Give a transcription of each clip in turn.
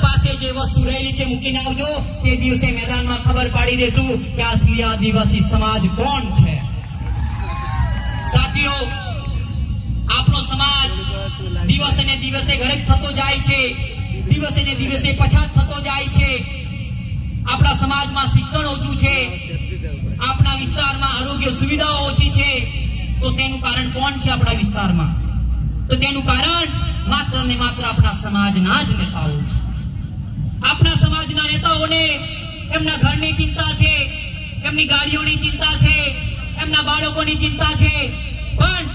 પાસે જે વસ્તુ રહેલી છે મૂકીને આવજો. તે દિવસે મેદાનમાં ખબર પાડી દેશું કે અસલી આદિવાસી સમાજ કોણ છે. સાથીઓ, આપણો સમાજ દિવસે ને દિવસે ગરીબ થતો જાય છે, દિવસે ને દિવસે પછાત થતો જાય છે. આપણા સમાજમાં શિક્ષણ ઓછું છે, આપણા વિસ્તારમાં આરોગ્ય સુવિધાઓ ઓછી છે. તો તેનું કારણ કોણ છે આપણા વિસ્તારમાં? તો તેનું કારણ માત્ર ને માત્ર આપણા સમાજના જ નેતાઓ છે. આપણા સમાજના નેતાઓને એમના ઘરની ચિંતા છે, એમની ગાડીઓની ચિંતા છે, એમના બાળકોની ચિંતા છે, પણ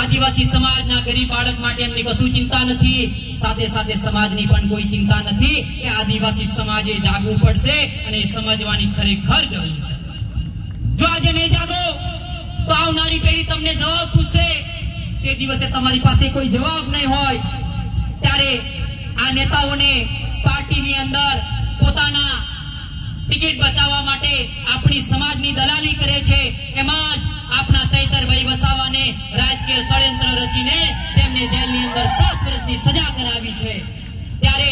આદિવાસી સમાજના ગરીબ બાળક માટે એમની કશું ચિંતા નથી. સાથે સાથે સમાજની પણ કોઈ ચિંતા નથી કે આદિવાસી સમાજે જાગવું પડશે અને એ સમજવાની ખરેખર જરૂર છે. જો આજે નહીં જાગો તો આવનારી પેઢી તમને જવાબ પૂછશે. તે દિવસે તમારી પાસે કોઈ જવાબ નહીં હોય ત્યારે આ નેતાઓને પાર્ટીની અંદર પોતાના ટિકિટ બચાવવા માટે આપણી સમાજની દલાલી કરે છે. એમાં જ આપણા ચૈતરભાઈ વસાવાને રાજકીય ષડયંત્ર રચીને તેમને જેલની અંદર 7 વર્ષની સજા કરાવી છે. ત્યારે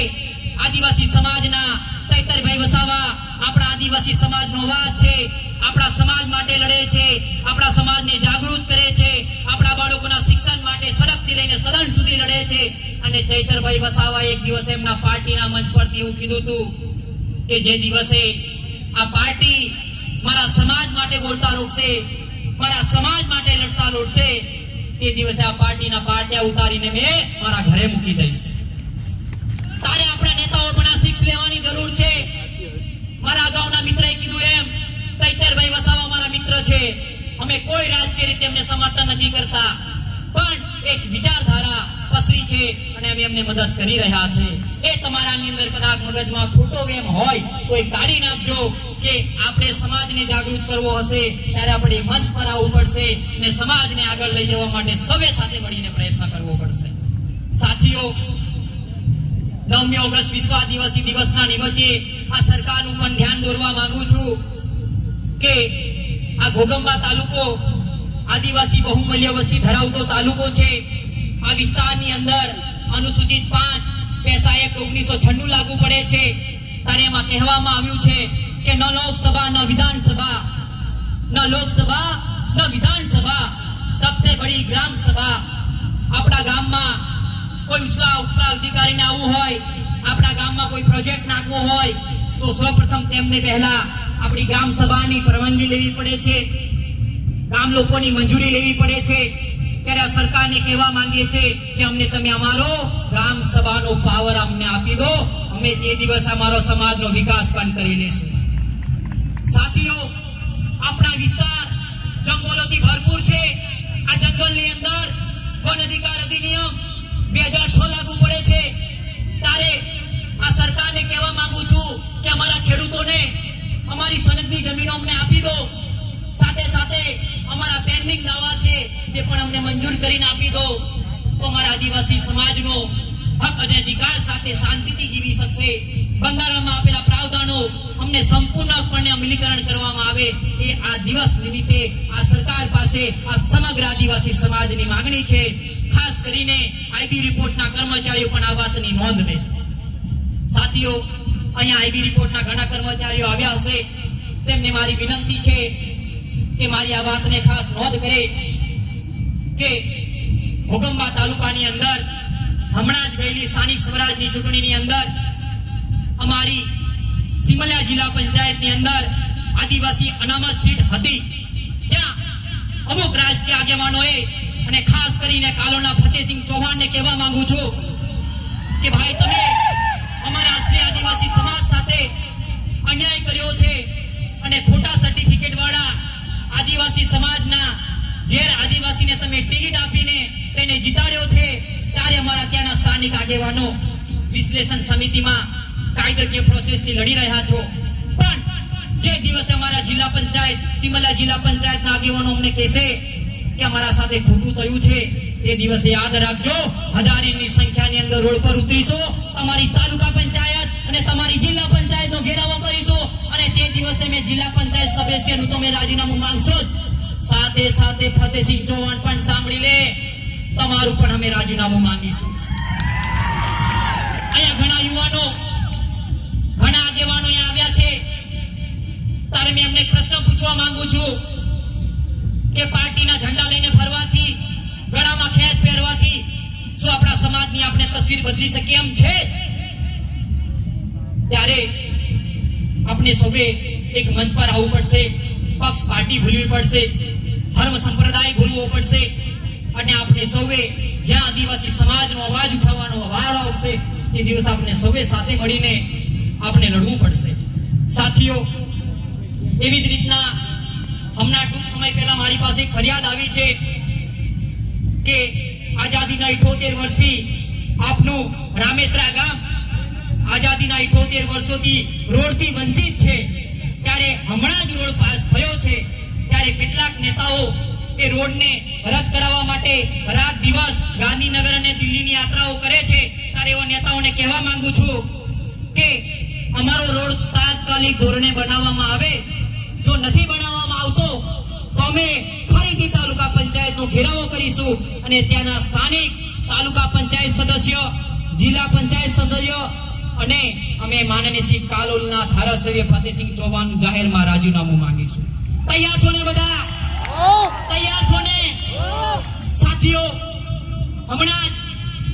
આદિવાસી સમાજના ચૈતરભાઈ વસાવા આપણા આદિવાસી સમાજનો અવાજ છે, આપણા સમાજ માટે લડે છે, આપણા સમાજને જાગૃત કરે છે, આપણા બાળકોના શિક્ષણ માટે સડકથી લઈને સદન સુધી લડે છે. અને ચૈતરભાઈ વસાવા એક દિવસ એમના પાર્ટીના મંચ પરથી એવું કીધું હતું કે જે દિવસે આ પાર્ટી મારા સમાજ માટે બોલતા રોકશે, મારા સમાજ માટે લડતા લડશે, તે દિવસે આ પાર્ટીના પાટિયા ઉતારીને મેં મારા ઘરે મૂકી દઈશ. તારે આપણા નેતાઓ પણ આ શિક્ષ લેવાની જરૂર છે. મારા અગાઉના મિત્રએ કીધું એમ, ચૈતરભાઈ વસાવા મારા મિત્ર છે. અમે કોઈ રાજકીય રીતે એમને સમર્થન નથી કરતા, પણ એક વિચારધારા પસરી છે અને અમે એમને મદદ કરી રહ્યા છે. એ તમારાની અંદર કદાચ મગજમાં ખોટો વેમ હોય તો એ કાઢી નાખજો કે આપણે સમાજને જાગૃત કરવો હશે ત્યારે આપણે મંચ પર આવવું પડશે અને સમાજને આગળ લઈ જવા માટે સૌએ સાથે મળીને પ્રયત્ન કરવો પડશે. સાથીઓ, 9મી ઓગસ્ટ વિશ્વ આદિવાસી દિવસના નિમિત્તે આ સરકારનું પણ ધ્યાન દોરવા માંગુ છું કે આ ઘોગંબા તાલુકો આદિવાસી બહુમૂલ્ય વસ્તી ધરાવતો તાલુકો છે. આ વિસ્તારની અંદર અનુસૂચિત 5 પૈસા 1996 લાગુ પડે છે. ત્યારે એમાં કહેવામાં આવ્યું છે કે ન લોકસભા ન વિધાનસભા, ન લોકસભા ન વિધાનસભા, સબસે બડી ગ્રામ સભા. આપણા ગામમાં કોઈ ઉપલા અધિકારીને આવવું હોય, આપણા ગામમાં કોઈ પ્રોજેક્ટ નાખવો હોય તો સૌપ્રથમ તેમને પહેલા આપણી ગ્રામ સભાની પરવાનગી લેવી પડે છે, ગામ લોકોની મંજૂરી લેવી પડે છે. ત્યારે આ સરકારને કહેવા માંગીએ છીએ કે અમને તમે અમારો ગ્રામ સભાનો પાવર અમને આપી દો, અમે તે દિવસ અમારો સમાજનો વિકાસ પણ કરી લેશું. સાથીઓ, આપણા વિસ્તાર જંગલોથી ભરપૂર છે. આ જંગલની અંદર વન અધિકાર અધિનિયમ 2006 લાગુ પડે છે. ત્યારે આ સરકારને કહેવા માંગુ છું કે અમારા ખેડૂતોને અમારી સનદની જમીનો અમને આપી દો. સાથે સાથે અમારા પેન્ડિંગ દાવા છે તે પણ અમને મંજૂર કરીને આપી દો, તો અમારા આદિવાસી સમાજનો હક અને અધિકાર સાથે શાંતિથી જીવી શકશે. બંધારણમાં આપેલા પ્રાવધાનો અમને સંપૂર્ણપણે અમલીકરણ કરવામાં આવે એ આ દિવસ નિમિત્તે આ સરકાર પાસે આ સમગ્ર આદિવાસી સમાજની માંગણી છે. ખાસ કરીને આઈબી રિપોર્ટના કર્મચારીઓ પણ આ વાતની નોંધ લે. સાથીઓ, અહીંયા આઈબી રિપોર્ટના ઘણા કર્મચારીઓ આવ્યા હશે. તેમને મારી વિનંતી છે કે મારી આ વાતને ખાસ નોંધ કરે કે ઘોગંબા તાલુકાની અંદર હમણાં જ ગયેલી સ્થાનિક સ્વરાજની ચૂંટણીની અંદર અમારી સિમલિયા જિલ્લા પંચાયતની અંદર આદિવાસી અનામત સીટ હતી. ત્યાં અમુક રાજકીય આગેવાનોએ અને ખાસ કરીને કાલોના ફતેહસિંહ ચૌહાણને કહેવા માંગુ છું કે ભાઈ, તમે અમારા અસલી આદિવાસી સમાજ સાથે અન્યાય કર્યો છે અને ખોટા સર્ટિફિકેટ વાળા આદિવાસી સમાજના ગેર આદિવાસીને તમે ટિકિટ આપીને તેને જીતાડ્યો છે. ત્યારે અમારા ત્યાંના સ્થાનિક આગેવાનો વિશ્લેષણ સમિતિમાં કાયદાકીય પ્રોસેસથી લડી રહ્યા છો. પણ જે દિવસે અમારા જિલ્લા પંચાયત સિમલિયા જિલ્લા પંચાયતના આગેવાનો અમને કહેશે કે અમારા સાથે ખોટું થયું છે, તે દિવસે યાદ રાખજો, હજારોની સંખ્યાની અંદર રોડ પર ઉતરીશું, તમારી તાલુકા પંચાયત અને તમારી જિલ્લા પંચાયતનો ઘેરાવો કરીશું અને તે દિવસે મેં જિલ્લા પંચાયત સદસ્યનું તમે રાજીનામું માંગશો. સાથે સાથે ફતેહસિંહ ચૌહાણ પણ સાંભળી લે, તમારું પણ અમે રાજીનામું માંગીશું. અહીંયા ઘણા યુવાનો છું કે પાર્ટીના ઝંડા લઈને ફરવાથી, ગળામાં ખેસ પહેરવાથી શું આપણા સમાજની આપણે તસવીર બદલી શકીએ એમ છે? ત્યારે આપણે સૌએ એક મંચ પર આવવું પડશે, પક્ષ પાર્ટી ભૂલવી પડશે, ધર્મ સંપ્રદાય ભૂલવો પડશે અને આપણે સૌએ જ્યાં આદિવાસી સમાજનો અવાજ ઉઠાવવાનો વારો આવશે તે દિવસ આપણે સૌએ સાથે મળીને આપણે લડવું પડશે. સાથીઓ, એવી જ રીતના હમણાં ટૂંક સમય પહેલા મારી પાસે એક ફરિયાદ આવી છે કે આઝાદીના 78 વર્ષથી આપનું રામેશ્વરા ગામ આઝાદીના 78 વર્ષોથી રોડથી વંચિત છે. ત્યારે હમણાં જ રોડ પાસ થયો છે, ત્યારે કેટલાક નેતાઓ એ રોડને રદ કરાવવા માટે રાત દિવસ ગાંધીનગર અને દિલ્હીની યાત્રાઓ કરે છે. ત્યારે એવા નેતાઓને કહેવા માંગુ છું કે અમારો રોડ તાત્કાલિક ધોરણે બનાવવામાં આવે. જો નથી બનાવવામાં આવતો તો અમે ફરીથી તાલુકા પંચાયતનો ઘેરાવો કરીશું અને ત્યાંના સ્થાનિક તાલુકા પંચાયત સદસ્ય, જિલ્લા પંચાયત સદસ્ય અને અમે માનનીય શ્રી કાલોલના ધારાસભ્ય ફતેહસિંહ ચૌહાણનું જાહેરમાં રાજીનામું માંગીશું. તૈયાર છો ને બધા? તૈયાર છો ને? સાથીઓ, હમણાં જ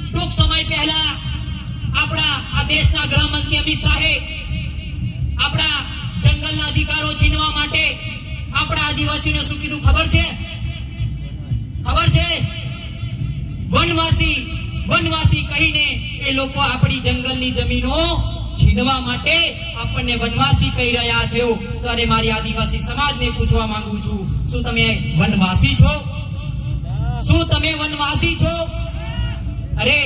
ટૂંક સમય પહેલા આપણા આ દેશના ગૃહમંત્રી અમિત શાહે આપણા જંગલના અધિકારો છીનવા માટે આપણા આદિવાસીઓને શું કીધું ખબર છે? ખબર છે? વનવાસી કહીને એ લોકો આપણી જંગલની જમીનો છીનવા માટે આપણને વનવાસી કહી રહ્યા છે. ત્યારે મારી આદિવાસી સમાજને પૂછવા માંગુ છું, શું તમે વનવાસી છો? શું તમે વનવાસી છો? अरे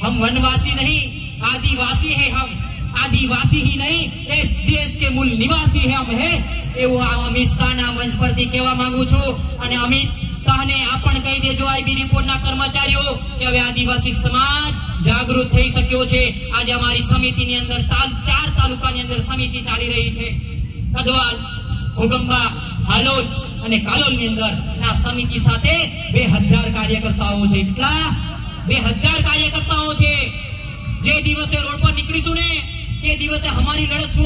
हम वनवासी नहीं, आदिवासी है हम. आदिवासी ही नहीं, इस देश के मूल निवासी है हम है. એવું અમિત શાહના મંચ પરથી કહેવા માંગુ છું. અને અમિત શાહને આ પણ કહી દેજો, આઈબી રિપોર્ટના કર્મચારીઓ, કે હવે આદિવાસી સમાજ જાગૃત થઈ શક્યો છે. આજે અમારી સમિતિની અંદર 4 તાલુકાની અંદર સમિતિ ચાલી રહી છે. કદવાલ, ઘોગંબા, હાલોલ અને કાલોલની અંદર આ સમિતિ સાથે 2000 કાર્યકર્તાઓ છે. એટલા 2000 કાર્યકર્તાઓ છે. જે દિવસે રોડ પર નીકળીશું ને તે દિવસે અમારી લડત શું